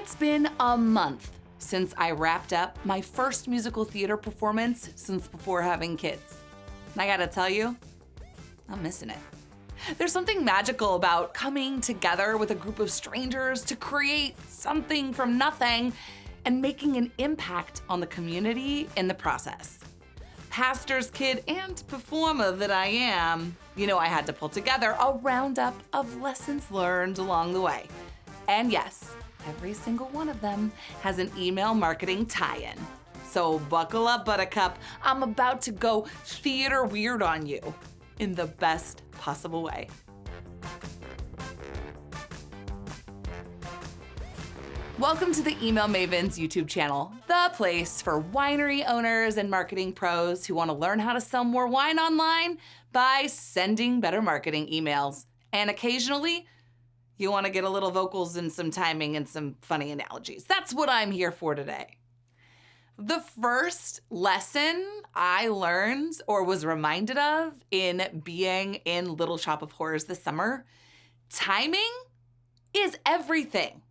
It's been a month since I wrapped up my first musical theater performance since before having kids. And I gotta tell you, I'm missing it. There's something magical about coming together with a group of strangers to create something from nothing and making an impact on the community in the process. Pastor's kid and performer that I am, I had to pull together a roundup of lessons learned along the way. And yes, every single one of them has an email marketing tie-in. So buckle up, Buttercup. I'm about to go theater weird on you in the best possible way. Welcome to the Email Mavens YouTube channel, the place for winery owners and marketing pros who want to learn how to sell more wine online by sending better marketing emails. And occasionally, you want to get a little vocals and some timing and some funny analogies. That's what I'm here for today. The first lesson I learned or was reminded of in being in Little Shop of Horrors this summer, timing is everything.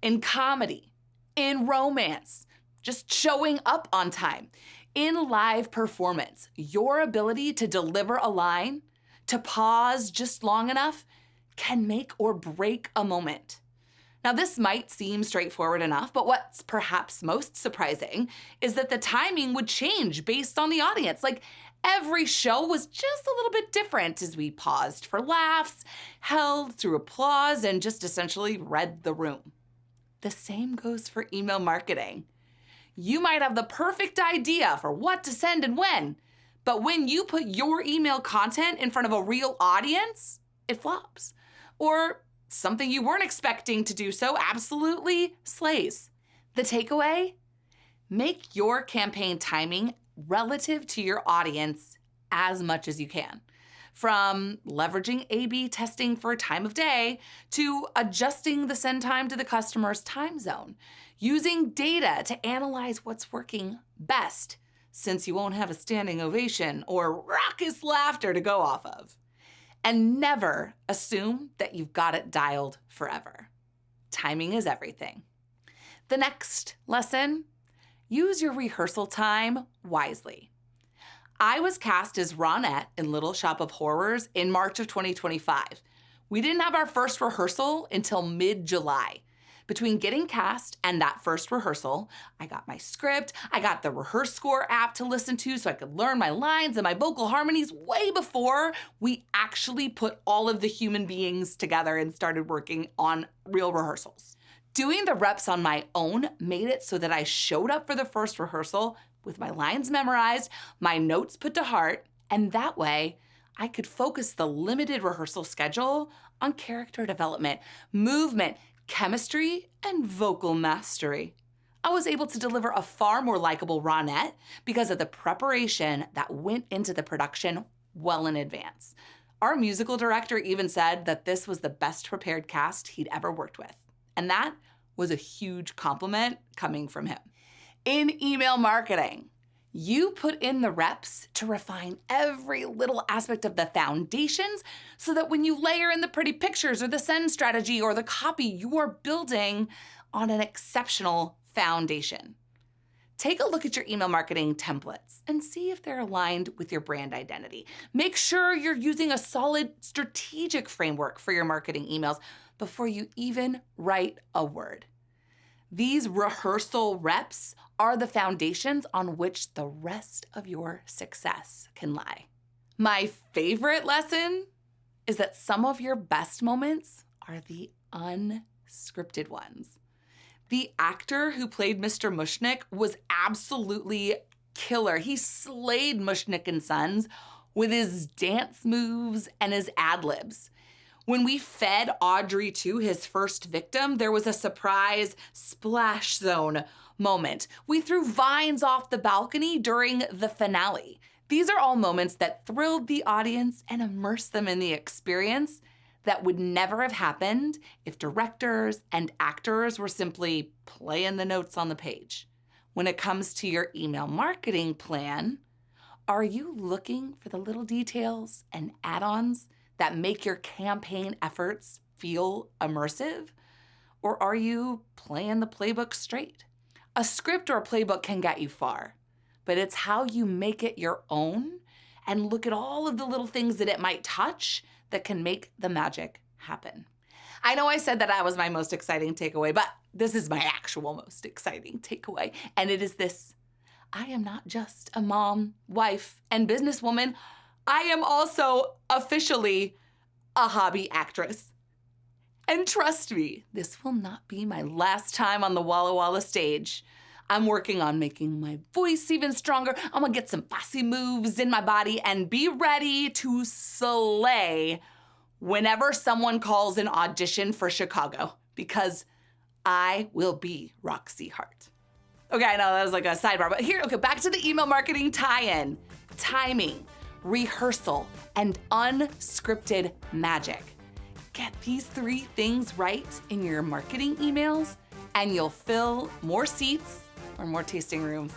In comedy, in romance, just showing up on time, in live performance, your ability to deliver a line, to pause just long enough, can make or break a moment. Now, this might seem straightforward enough, but what's perhaps most surprising is that the timing would change based on the audience. Like, every show was just a little bit different as we paused for laughs, held through applause, and just essentially read the room. The same goes for email marketing. You might have the perfect idea for what to send and when, but when you put your email content in front of a real audience, it flops. Or something you weren't expecting to do so absolutely slays. The takeaway? Make your campaign timing relative to your audience as much as you can. From leveraging A/B testing for a time of day to adjusting the send time to the customer's time zone, using data to analyze what's working best, since you won't have a standing ovation or raucous laughter to go off of. And never assume that you've got it dialed forever. Timing is everything. The next lesson, use your rehearsal time wisely. I was cast as Ronette in Little Shop of Horrors in March of 2025. We didn't have our first rehearsal until mid-July. Between getting cast and that first rehearsal, I got my script, I got the Rehearse Score app to listen to so I could learn my lines and my vocal harmonies way before we actually put all of the human beings together and started working on real rehearsals. Doing the reps on my own made it so that I showed up for the first rehearsal with my lines memorized, my notes put to heart, and that way I could focus the limited rehearsal schedule on character development, movement, chemistry, and vocal mastery. I was able to deliver a far more likable Ronette because of the preparation that went into the production well in advance. Our musical director even said that this was the best prepared cast he'd ever worked with. And that was a huge compliment coming from him. In email marketing, you put in the reps to refine every little aspect of the foundations so that when you layer in the pretty pictures or the send strategy or the copy, you are building on an exceptional foundation. Take a look at your email marketing templates and see if they're aligned with your brand identity. Make sure you're using a solid strategic framework for your marketing emails before you even write a word. These rehearsal reps are the foundations on which the rest of your success can lie. My favorite lesson is that some of your best moments are the unscripted ones. The actor who played Mr. Mushnick was absolutely killer. He slayed Mushnick and Sons with his dance moves and his ad-libs. When we fed Audrey to his first victim, there was a surprise splash zone moment. We threw vines off the balcony during the finale. These are all moments that thrilled the audience and immersed them in the experience that would never have happened if directors and actors were simply playing the notes on the page. When it comes to your email marketing plan, are you looking for the little details and add-ons that make your campaign efforts feel immersive? Or are you playing the playbook straight? A script or a playbook can get you far, but it's how you make it your own and look at all of the little things that it might touch that can make the magic happen. I know I said that was my most exciting takeaway, but this is my actual most exciting takeaway, and it is this. I am not just a mom, wife, and businesswoman. I am also officially a hobby actress. And trust me, this will not be my last time on the Walla Walla stage. I'm working on making my voice even stronger. I'm gonna get some bossy moves in my body and be ready to slay whenever someone calls an audition for Chicago, because I will be Roxy Hart. Okay, I know that was like a sidebar, but here, okay, back to the email marketing tie-in. Timing, rehearsal, and unscripted magic. Get these 3 things right in your marketing emails, and you'll fill more seats or more tasting rooms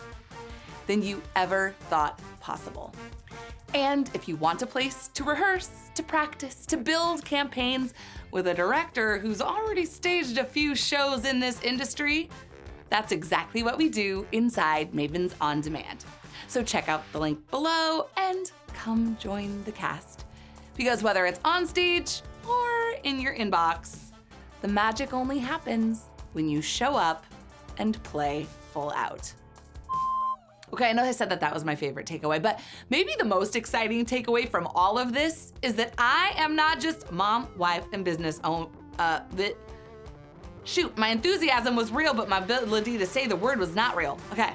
than you ever thought possible. And if you want a place to rehearse, to practice, to build campaigns with a director who's already staged a few shows in this industry, that's exactly what we do inside Mavens On Demand. So check out the link below and come join the cast. Because whether it's on stage or in your inbox, the magic only happens when you show up and play full out. Okay, I know I said that was my favorite takeaway, but maybe the most exciting takeaway from all of this is that I am not just mom, wife, and business owner. Shoot, my enthusiasm was real, but my ability to say the word was not real. Okay.